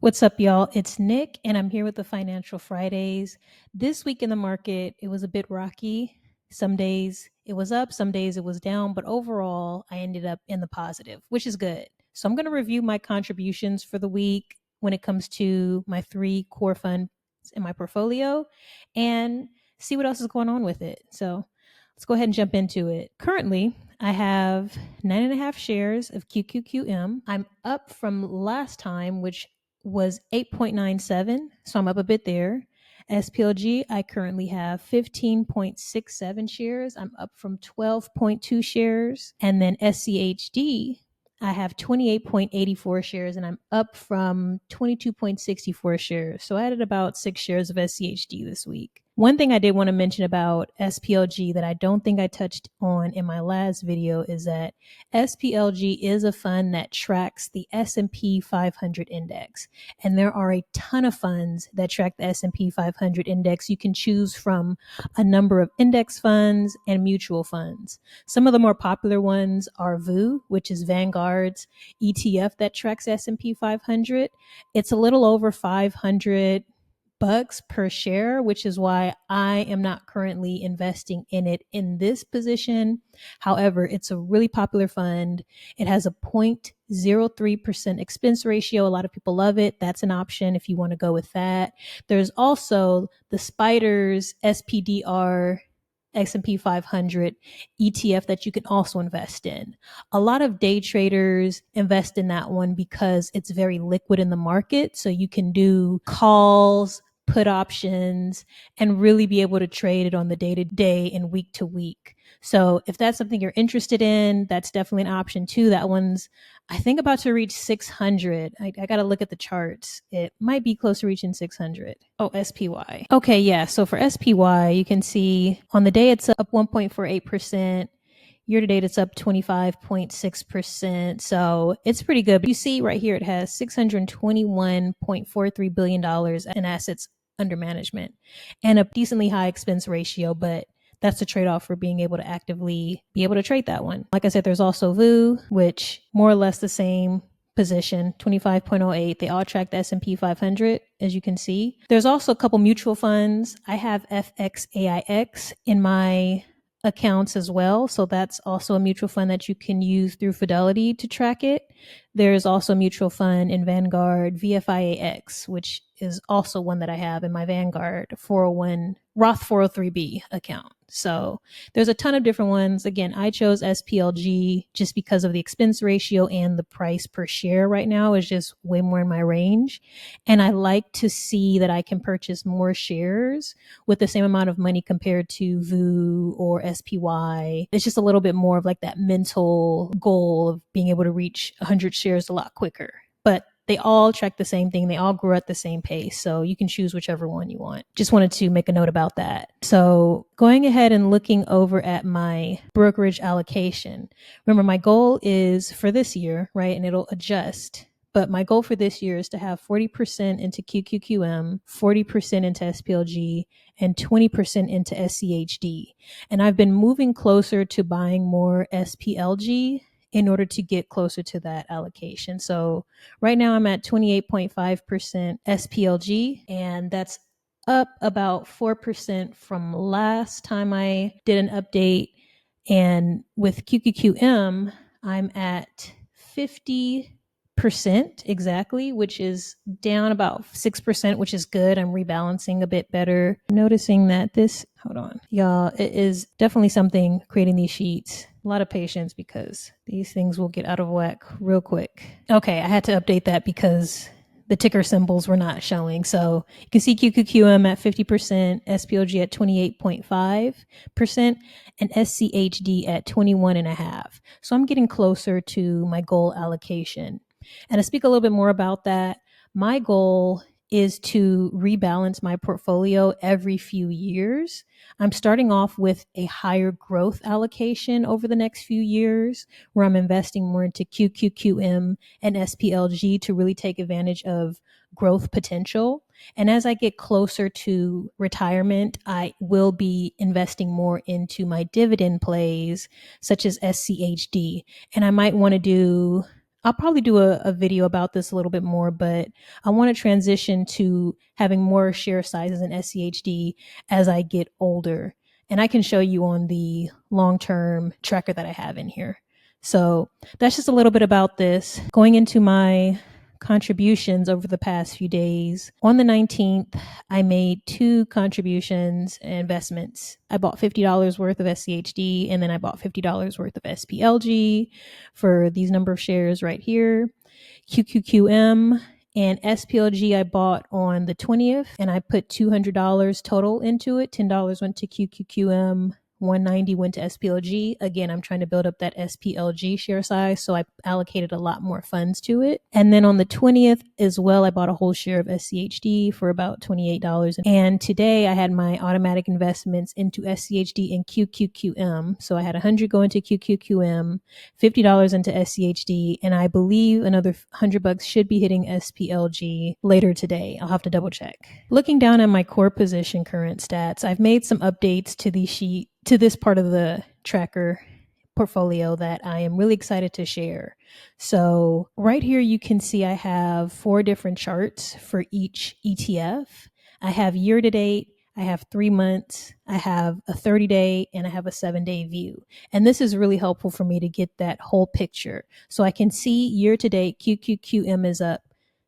What's up, y'all? It's Nick, and I'm here with the Financial Fridays. This week in the market, it was a bit rocky. Some days it was up, some days it was down, but overall, I ended up in the positive, which is good. So I'm going to review my contributions for the week when it comes to my three core funds in my portfolio and see what else is going on with it. So let's go ahead and jump into it. Currently, I have 9.5 shares of QQQM. I'm up from last time, which was 8.97, so I'm up a bit there. SPLG, I currently have 15.67 shares. I'm up from 12.2 shares. And then SCHD, I have 28.84 shares and I'm up from 22.64 shares. So I added about 6 shares of SCHD this week. One thing I did want to mention about SPLG that I don't think I touched on in my last video is that SPLG is a fund that tracks the S&P 500 index. And there are a ton of funds that track the S&P 500 index. You can choose from a number of index funds and mutual funds. Some of the more popular ones are VOO, which is Vanguard's ETF that tracks S&P 500. It's a little over $500 per share, which is why I am not currently investing in it in this position. However, it's a really popular fund. It has a 0.03% expense ratio. A lot of people love it. That's an option if you want to go with that. There's also the Spiders SPDR S&P 500 ETF that you can also invest in. A lot of day traders invest in that one because it's very liquid in the market. So you can do calls, put options, and really be able to trade it on the day to day and week to week. So if that's something you're interested in, that's definitely an option too. That one's, I think, about to reach 600. I got to look at the charts. It might be close to reaching 600. Oh, SPY. Okay, yeah. So for SPY, you can see on the day it's up 1.48%. Year to date, it's up 25.6%. So it's pretty good. But you see right here, it has $621.43 billion in assets under management and a decently high expense ratio. But that's the trade-off for being able to actively be able to trade that one. Like I said, there's also VOO, which more or less the same position, 25.08. They all track the S&P 500, as you can see. There's also a couple mutual funds. I have FXAIX in my accounts as well. So that's also a mutual fund that you can use through Fidelity to track it. There's also a mutual fund in Vanguard, VFIAX, which is also one that I have in my Vanguard 401 Roth 403B account. So there's a ton of different ones. Again, I chose SPLG just because of the expense ratio and the price per share right now is just way more in my range. And I like to see that I can purchase more shares with the same amount of money compared to VOO or SPY. It's just a little bit more of like that mental goal of being able to reach 100 shares a lot quicker. But they all track the same thing. They all grow at the same pace. So you can choose whichever one you want. Just wanted to make a note about that. So going ahead and looking over at my brokerage allocation. Remember, my goal is for this year, right? And it'll adjust. But my goal for this year is to have 40% into QQQM, 40% into SPLG, and 20% into SCHD. And I've been moving closer to buying more SPLG in order to get closer to that allocation. So right now I'm at 28.5% SPLG, and that's up about 4% from last time I did an update. And with QQQM, I'm at 50% exactly, which is down about 6%, which is good. I'm rebalancing a bit better. Noticing that hold on, y'all, it is definitely something creating these sheets. A lot of patience because these things will get out of whack real quick. Okay, I had to update that because the ticker symbols were not showing. So you can see QQQM at 50%, SPLG at 28.5%, and SCHD at 21.5%. So I'm getting closer to my goal allocation. And to speak a little bit more about that, my goal is to rebalance my portfolio every few years. I'm starting off with a higher growth allocation over the next few years where I'm investing more into QQQM and SPLG to really take advantage of growth potential. And as I get closer to retirement, I will be investing more into my dividend plays such as SCHD. And I might want to do I'll probably do a video about this a little bit more, but I want to transition to having more share sizes in SCHD as I get older. And I can show you on the long-term tracker that I have in here. So that's just a little bit about this. Going into my contributions over the past few days. On the 19th, I made 2 contributions and investments. I bought $50 worth of SCHD, and then I bought $50 worth of SPLG for these number of shares right here. QQQM and SPLG I bought on the 20th, and I put $200 total into it. $10 went to QQQM, 190 went to SPLG. Again, I'm trying to build up that SPLG share size, so I allocated a lot more funds to it. And then on the 20th as well, I bought a whole share of SCHD for about $28. And today I had my automatic investments into SCHD and QQQM. So I had 100 go into QQQM, $50 into SCHD, and I believe another $100 should be hitting SPLG later today. I'll have to double check. Looking down at my core position current stats, I've made some updates to this part of the tracker portfolio that I am really excited to share. So right here, you can see I have 4 different charts for each ETF. I have year to date, I have 3 months, I have a 30-day, and I have a 7-day view. And this is really helpful for me to get that whole picture. So I can see year to date, QQQM is up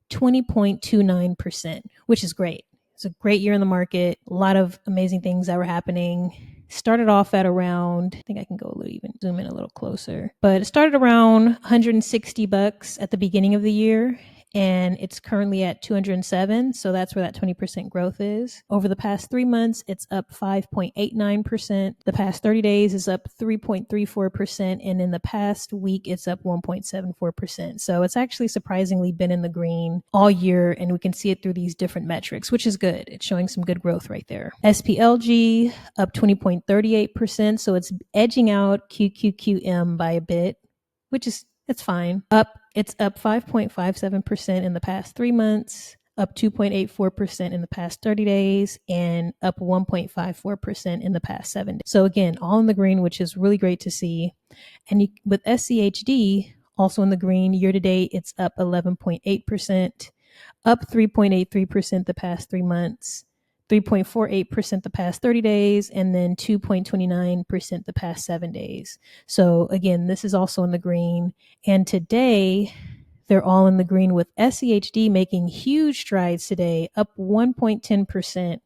20.29%, which is great. It's a great year in the market. A lot of amazing things that were happening. Started off at around, I think I can go a little, even zoom in a little closer, but it started around $160 at the beginning of the year, and it's currently at 207. So that's where that 20% growth is. Over the past 3 months, it's up 5.89%. The past 30 days is up 3.34%. And in the past week, it's up 1.74%. So it's actually surprisingly been in the green all year, and we can see it through these different metrics, which is good. It's showing some good growth right there. SPLG up 20.38%. So it's edging out QQQM by a bit, which is, it's fine. It's up 5.57% in the past 3 months, up 2.84% in the past 30 days, and up 1.54% in the past 7 days. So again, all in the green, which is really great to see. And with SCHD, also in the green, year to date, it's up 11.8%, up 3.83% the past 3 months, 3.48% the past 30 days, and then 2.29% the past 7 days. So again, this is also in the green. And today, they're all in the green, with SCHD making huge strides today, up 1.10%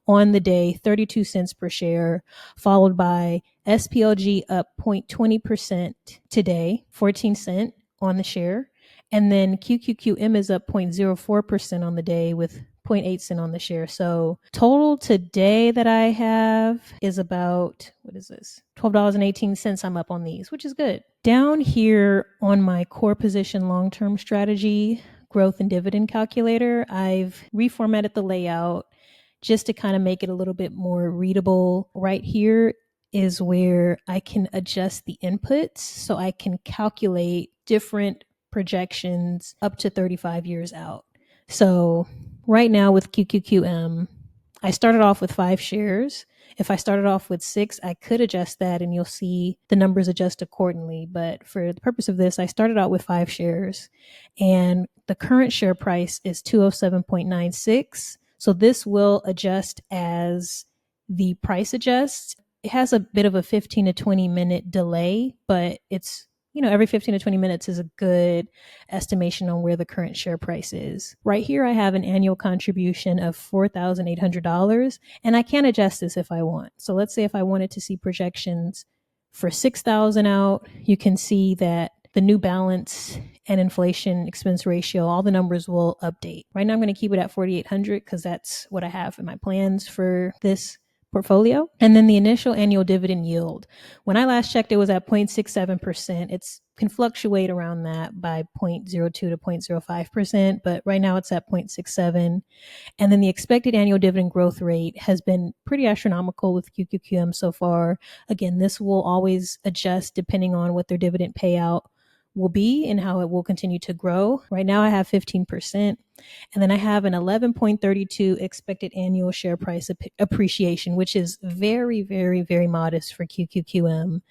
on the day, 32 cents per share, followed by SPLG up 0.20% today, 14 cents on the share. And then QQQM is up 0.04% on the day with 0.8 cent on the share. So total today that I have is about, what is this? $12.18 I'm up on these, which is good. Down here on my core position long-term strategy, growth and dividend calculator, I've reformatted the layout just to kind of make it a little bit more readable. Right here is where I can adjust the inputs so I can calculate different projections up to 35 years out. So right now with QQQM, I started off with 5 shares. If I started off with 6, I could adjust that and you'll see the numbers adjust accordingly. But for the purpose of this, I started out with 5 shares, and the current share price is 207.96. So this will adjust as the price adjusts. It has a bit of a 15 to 20 minute delay, but it's, every 15 to 20 minutes is a good estimation on where the current share price is. Right here, I have an annual contribution of $4,800, and I can adjust this if I want. So let's say if I wanted to see projections for $6,000 out, you can see that the new balance and inflation expense ratio, all the numbers will update. Right now, I'm going to keep it at $4,800 because that's what I have in my plans for this portfolio. And then the initial annual dividend yield. When I last checked, it was at 0.67%. It can fluctuate around that by 0.02 to 0.05%, but right now it's at 0.67. And then the expected annual dividend growth rate has been pretty astronomical with QQQM so far. Again, this will always adjust depending on what their dividend payout will be and how it will continue to grow. Right now I have 15%. And then I have an 11.32 expected annual share price appreciation, which is very, very, very modest for QQQM.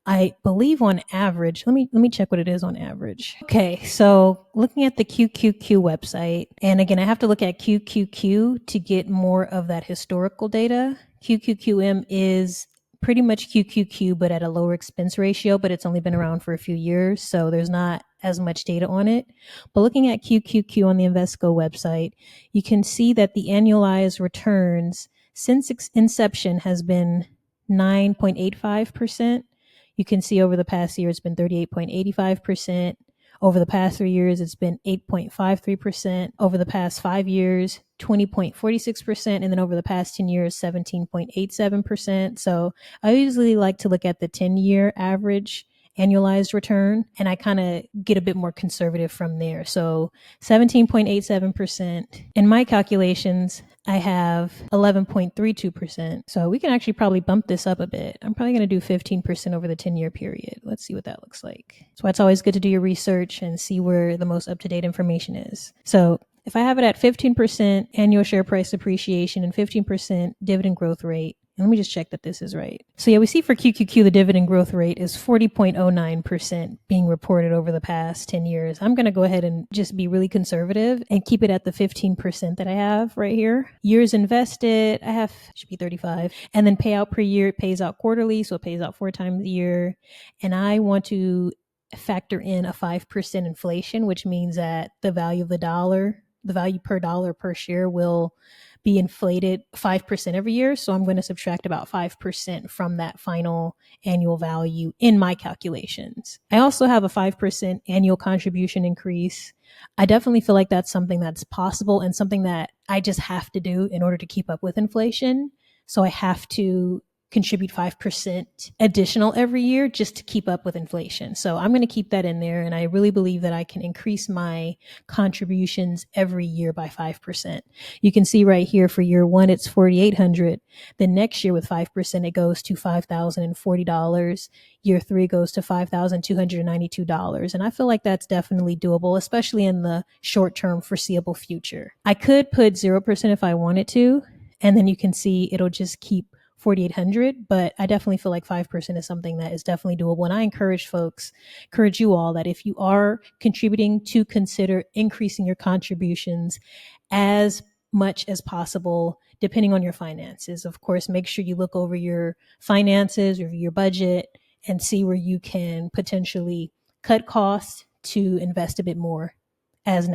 I believe on average, let me check what it is on average. Okay, so looking at the QQQ website, and again, I have to look at QQQ to get more of that historical data. QQQM is pretty much QQQ, but at a lower expense ratio, but it's only been around for a few years, so there's not as much data on it. But looking at QQQ on the Invesco website, you can see that the annualized returns since inception has been 9.85%. You can see over the past year, it's been 38.85%. Over the past 3 years, it's been 8.53%. Over the past 5 years, 20.46%. And then over the past 10 years, 17.87%. So I usually like to look at the 10-year average annualized return, and I kind of get a bit more conservative from there. So 17.87%. In my calculations, I have 11.32%. So we can actually probably bump this up a bit. I'm probably going to do 15% over the 10-year period. Let's see what that looks like. So it's always good to do your research and see where the most up-to-date information is. So if I have it at 15% annual share price appreciation and 15% dividend growth rate, and let me just check that this is right. So yeah, we see for QQQ, the dividend growth rate is 40.09% being reported over the past 10 years. I'm going to go ahead and just be really conservative and keep it at the 15% that I have right here. Years invested, I have, should be 35. And then payout per year, it pays out quarterly. So it pays out 4 times a year. And I want to factor in a 5% inflation, which means that the value of the dollar, the value per dollar per share will be inflated 5% every year. So I'm going to subtract about 5% from that final annual value in my calculations. I also have a 5% annual contribution increase. I definitely feel like that's something that's possible and something that I just have to do in order to keep up with inflation. So I have to contribute 5% additional every year just to keep up with inflation. So I'm going to keep that in there. And I really believe that I can increase my contributions every year by 5%. You can see right here for year 1, it's $4,800. The next year with 5%, it goes to $5,040. Year 3 goes to $5,292. And I feel like that's definitely doable, especially in the short-term foreseeable future. I could put 0% if I wanted to, and then you can see it'll just keep 4,800, but I definitely feel like 5% is something that is definitely doable. And I encourage you all that if you are contributing, to consider increasing your contributions as much as possible, depending on your finances. Of course, make sure you look over your finances, review your budget, and see where you can potentially cut costs to invest a bit more as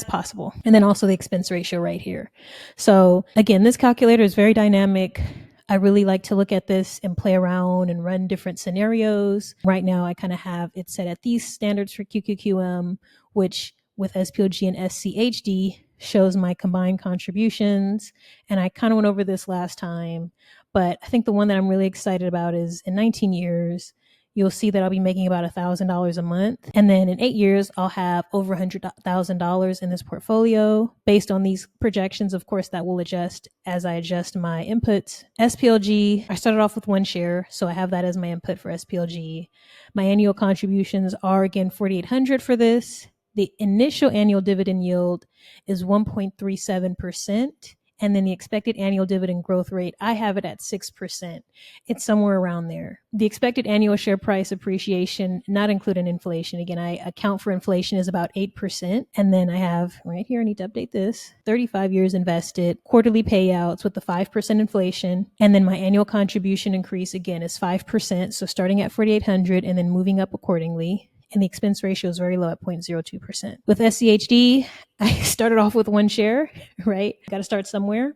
possible. And then also the expense ratio right here. So again, this calculator is very dynamic. I really like to look at this and play around and run different scenarios. Right now, I kind of have it set at these standards for QQQM, which with SPLG and SCHD shows my combined contributions. And I kind of went over this last time, but I think the one that I'm really excited about is in 19 years, you'll see that I'll be making about $1,000 a month. And then in 8 years, I'll have over $100,000 in this portfolio. Based on these projections, of course, that will adjust as I adjust my inputs. SPLG, I started off with 1 share, so I have that as my input for SPLG. My annual contributions are, again, $4,800 for this. The initial annual dividend yield is 1.37%. And then the expected annual dividend growth rate, I have it at 6%. It's somewhere around there. The expected annual share price appreciation, not including inflation, again, I account for inflation, is about 8%. And then I have right here, I need to update this, 35 years invested, quarterly payouts with the 5% inflation. And then my annual contribution increase, again, is 5%. So starting at 4,800 and then moving up accordingly. And the expense ratio is very low at 0.02%. With SCHD, I started off with 1 share, right? Got to start somewhere.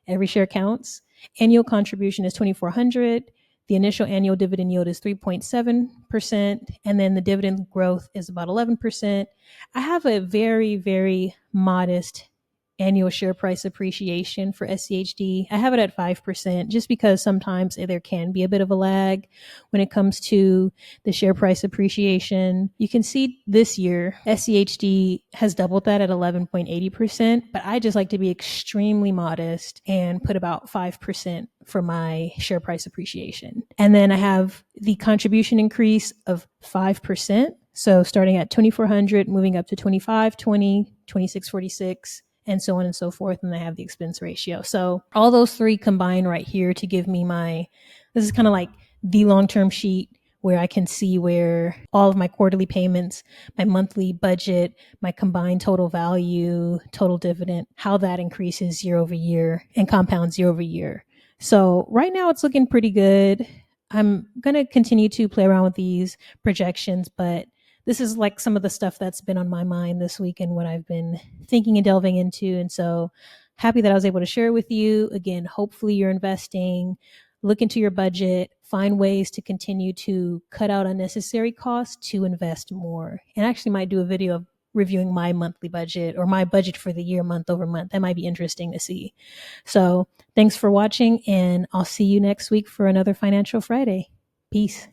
Every share counts. Annual contribution is $2,400. The initial annual dividend yield is 3.7%. And then the dividend growth is about 11%. I have a very, very modest annual share price appreciation for SCHD. I have it at 5% just because sometimes there can be a bit of a lag when it comes to the share price appreciation. You can see this year, SCHD has doubled that at 11.80%, but I just like to be extremely modest and put about 5% for my share price appreciation. And then I have the contribution increase of 5%. So starting at 2,400, moving up to 2,520, 2,646, and so on and so forth. And I have the expense ratio. So all those 3 combine right here to give me this is kind of like the long-term sheet where I can see where all of my quarterly payments, my monthly budget, my combined total value, total dividend, how that increases year over year and compounds year over year. So right now it's looking pretty good. I'm going to continue to play around with these projections, but this is like some of the stuff that's been on my mind this week and what I've been thinking and delving into. And so happy that I was able to share with you. Again, hopefully you're investing, look into your budget, find ways to continue to cut out unnecessary costs to invest more. And I actually might do a video of reviewing my monthly budget or my budget for the year month over month. That might be interesting to see. So thanks for watching, and I'll see you next week for another Financial Friday. Peace.